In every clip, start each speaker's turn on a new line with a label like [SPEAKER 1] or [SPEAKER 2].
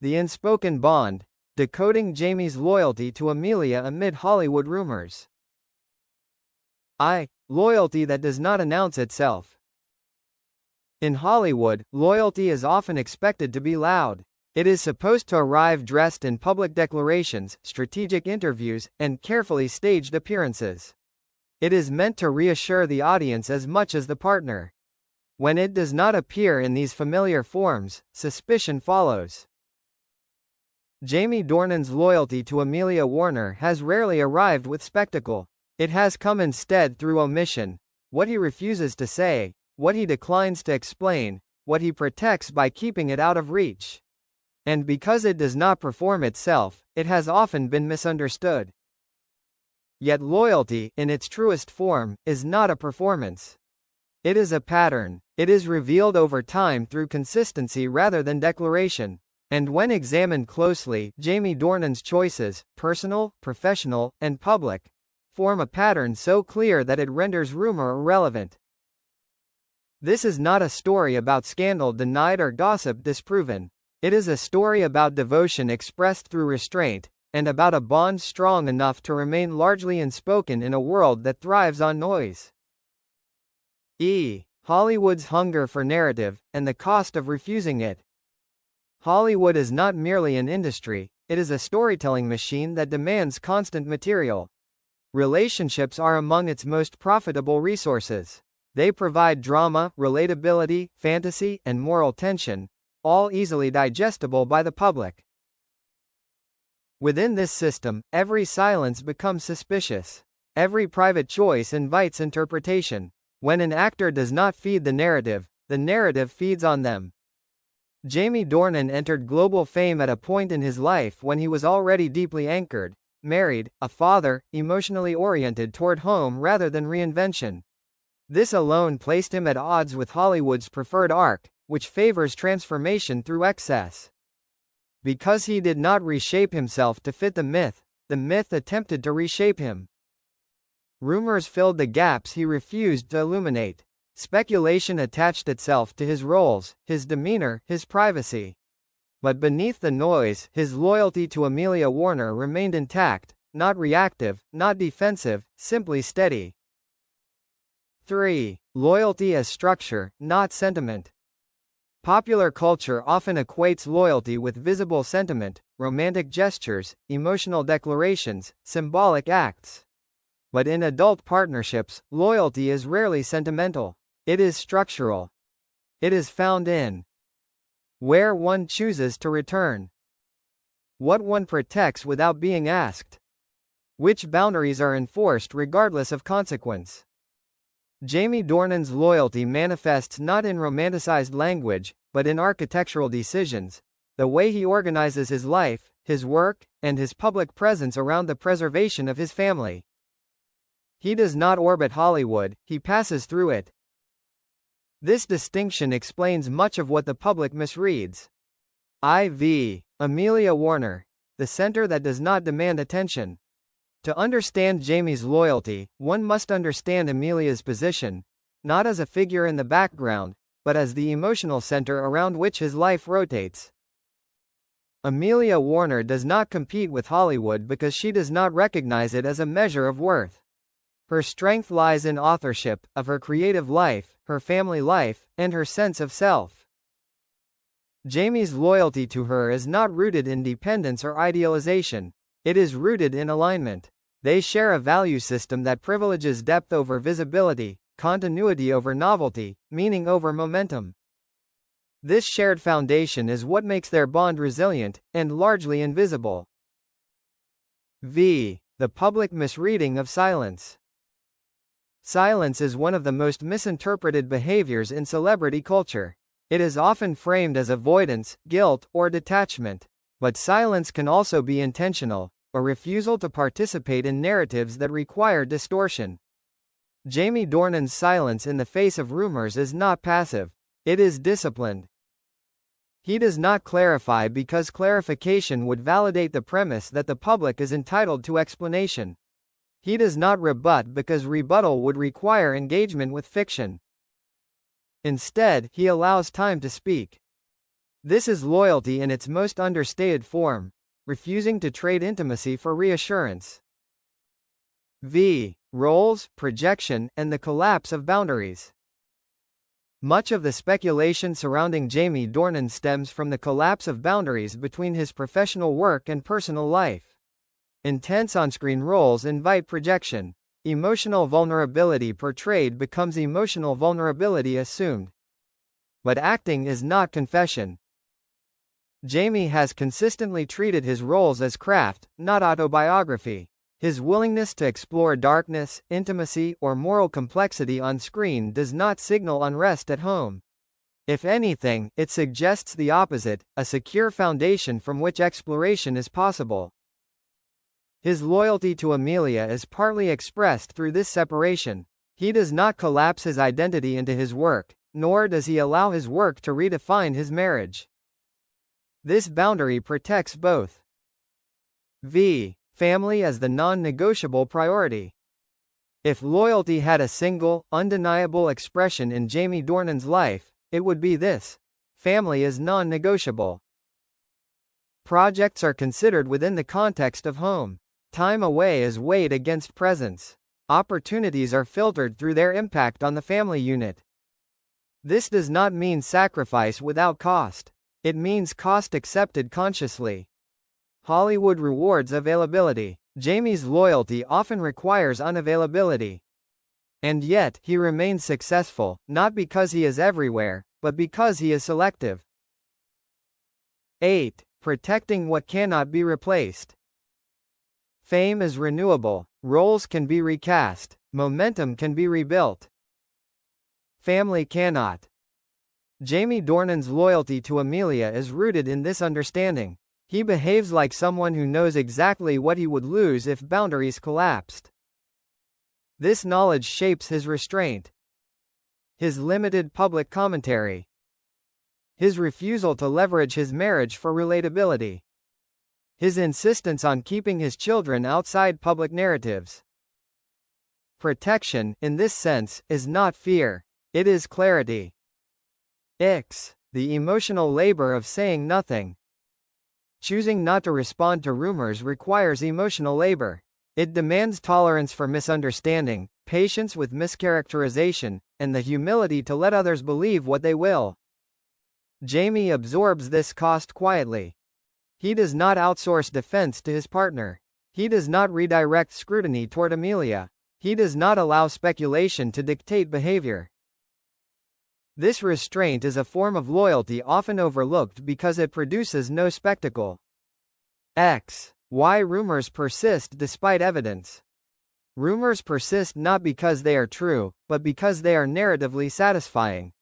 [SPEAKER 1] The Unspoken Bond, Decoding Jamie's Loyalty to Amelia Amid Hollywood Rumors. Loyalty that does not announce itself. In Hollywood, loyalty is often expected to be loud. It is supposed to arrive dressed in public declarations, strategic interviews, and carefully staged appearances. It is meant to reassure the audience as much as the partner. When it does not appear in these familiar forms, suspicion follows. Jamie Dornan's loyalty to Amelia Warner has rarely arrived with spectacle. It has come instead through omission: what he refuses to say, what he declines to explain, what he protects by keeping it out of reach. And because it does not perform itself, it has often been misunderstood. Yet loyalty, in its truest form, is not a performance. It is a pattern. It is revealed over time through consistency rather than declaration. And when examined closely, Jamie Dornan's choices, personal, professional, and public, form a pattern so clear that it renders rumor irrelevant. This is not a story about scandal denied or gossip disproven. It is a story about devotion expressed through restraint, and about a bond strong enough to remain largely unspoken in a world that thrives on noise. Hollywood's hunger for narrative, and the cost of refusing it. Hollywood is not merely an industry, it is a storytelling machine that demands constant material. Relationships are among its most profitable resources. They provide drama, relatability, fantasy, and moral tension, all easily digestible by the public. Within this system, every silence becomes suspicious. Every private choice invites interpretation. When an actor does not feed the narrative feeds on them. Jamie Dornan entered global fame at a point in his life when he was already deeply anchored, married, a father, emotionally oriented toward home rather than reinvention. This alone placed him at odds with Hollywood's preferred arc, which favors transformation through excess. Because he did not reshape himself to fit the myth attempted to reshape him. Rumors filled the gaps he refused to illuminate. Speculation attached itself to his roles, his demeanor, his privacy. But beneath the noise, his loyalty to Amelia Warner remained intact, not reactive, not defensive, simply steady. 3. Loyalty as structure, not sentiment. Popular culture often equates loyalty with visible sentiment, romantic gestures, emotional declarations, symbolic acts. But in adult partnerships, loyalty is rarely sentimental. It is structural. It is found in where one chooses to return, what one protects without being asked, which boundaries are enforced regardless of consequence. Jamie Dornan's loyalty manifests not in romanticized language, but in architectural decisions, the way he organizes his life, his work, and his public presence around the preservation of his family. He does not orbit Hollywood, he passes through it. This distinction explains much of what the public misreads. Amelia Warner, the center that does not demand attention. To understand Jamie's loyalty, one must understand Amelia's position, not as a figure in the background, but as the emotional center around which his life rotates. Amelia Warner does not compete with Hollywood because she does not recognize it as a measure of worth. Her strength lies in authorship, of her creative life, her family life, and her sense of self. Jamie's loyalty to her is not rooted in dependence or idealization. It is rooted in alignment. They share a value system that privileges depth over visibility, continuity over novelty, meaning over momentum. This shared foundation is what makes their bond resilient, and largely invisible. The public misreading of silence. Silence is one of the most misinterpreted behaviors in celebrity culture. It is often framed as avoidance, guilt, or detachment. But silence can also be intentional, a refusal to participate in narratives that require distortion. Jamie Dornan's silence in the face of rumors is not passive. It is disciplined. He does not clarify because clarification would validate the premise that the public is entitled to explanation. He does not rebut because rebuttal would require engagement with fiction. Instead, he allows time to speak. This is loyalty in its most understated form, refusing to trade intimacy for reassurance. V. Roles, projection, and the collapse of boundaries. Much of the speculation surrounding Jamie Dornan stems from the collapse of boundaries between his professional work and personal life. Intense on-screen roles invite projection. Emotional vulnerability portrayed becomes emotional vulnerability assumed. But acting is not confession. Jamie has consistently treated his roles as craft, not autobiography. His willingness to explore darkness, intimacy, or moral complexity on screen does not signal unrest at home. If anything, it suggests the opposite, a secure foundation from which exploration is possible. His loyalty to Amelia is partly expressed through this separation. He does not collapse his identity into his work, nor does he allow his work to redefine his marriage. This boundary protects both. V. Family as the non-negotiable priority. If loyalty had a single, undeniable expression in Jamie Dornan's life, it would be this: family is non-negotiable. Projects are considered within the context of home. Time away is weighed against presence. Opportunities are filtered through their impact on the family unit. This does not mean sacrifice without cost. It means cost accepted consciously. Hollywood rewards availability. Jamie's loyalty often requires unavailability. And yet, he remains successful, not because he is everywhere, but because he is selective. 8. Protecting what cannot be replaced. Fame is renewable. Roles can be recast. Momentum can be rebuilt. Family cannot. Jamie Dornan's loyalty to Amelia is rooted in this understanding. He behaves like someone who knows exactly what he would lose if boundaries collapsed. This knowledge shapes his restraint. His limited public commentary. His refusal to leverage his marriage for relatability. His insistence on keeping his children outside public narratives. Protection, in this sense, is not fear. It is clarity. X. The emotional labor of saying nothing. Choosing not to respond to rumors requires emotional labor. It demands tolerance for misunderstanding, patience with mischaracterization, and the humility to let others believe what they will. Jamie absorbs this cost quietly. He does not outsource defense to his partner. He does not redirect scrutiny toward Amelia. He does not allow speculation to dictate behavior. This restraint is a form of loyalty often overlooked because it produces no spectacle. X. Why rumors persist despite evidence. Rumors persist not because they are true, but because they are narratively satisfying.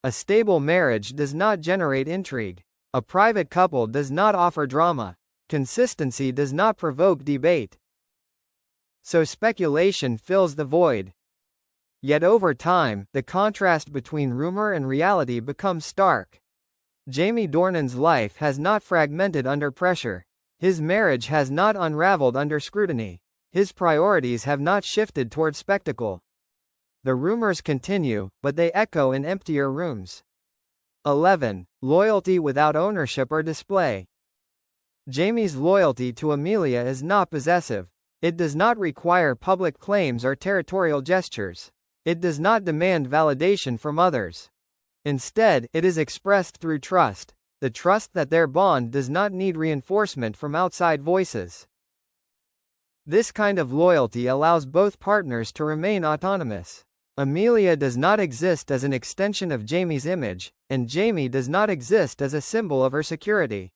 [SPEAKER 1] A stable marriage does not generate intrigue. A private couple does not offer drama. Consistency does not provoke debate. So speculation fills the void. Yet over time, the contrast between rumor and reality becomes stark. Jamie Dornan's life has not fragmented under pressure. His marriage has not unraveled under scrutiny. His priorities have not shifted toward spectacle. The rumors continue, but they echo in emptier rooms. 11. Loyalty without ownership or display. Jamie's loyalty to Amelia is not possessive. It does not require public claims or territorial gestures. It does not demand validation from others. Instead, it is expressed through trust, the trust that their bond does not need reinforcement from outside voices. This kind of loyalty allows both partners to remain autonomous. Amelia does not exist as an extension of Jamie's image, and Jamie does not exist as a symbol of her security.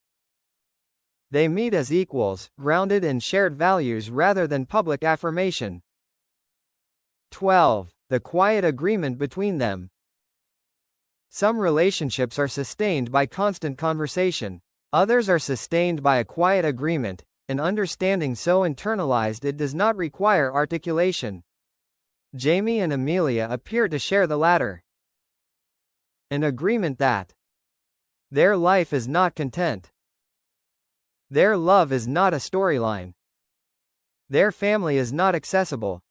[SPEAKER 1] They meet as equals, grounded in shared values rather than public affirmation. 12. The quiet agreement between them. Some relationships are sustained by constant conversation. Others are sustained by a quiet agreement, an understanding so internalized it does not require articulation. Jamie and Amelia appear to share the latter. An agreement that their life is not content. Their love is not a storyline. Their family is not accessible.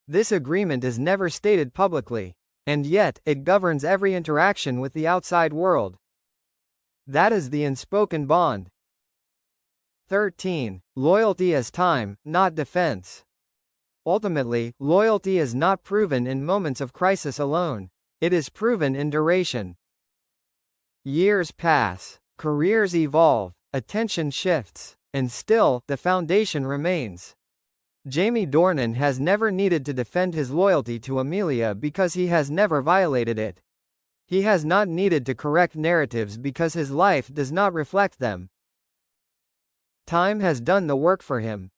[SPEAKER 1] This agreement is never stated publicly, and yet, it governs every interaction with the outside world. That is the unspoken bond. 13. Loyalty as time, not defense. Ultimately, loyalty is not proven in moments of crisis alone. It is proven in duration. Years pass, careers evolve, attention shifts, and still, the foundation remains. Jamie Dornan has never needed to defend his loyalty to Amelia because he has never violated it. He has not needed to correct narratives because his life does not reflect them. Time has done the work for him.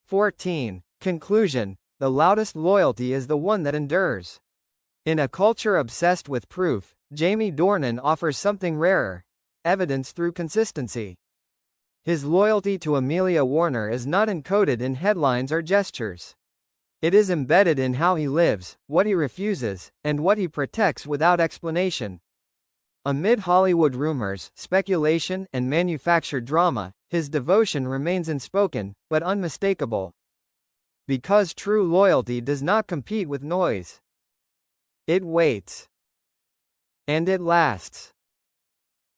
[SPEAKER 1] 14. Conclusion. The loudest loyalty is the one that endures. In a culture obsessed with proof, Jamie Dornan offers something rarer: evidence through consistency. His loyalty to Amelia Warner is not encoded in headlines or gestures. It is embedded in how he lives, what he refuses, and what he protects without explanation. Amid Hollywood rumors, speculation, and manufactured drama, his devotion remains unspoken, but unmistakable. Because true loyalty does not compete with noise. It waits. And it lasts.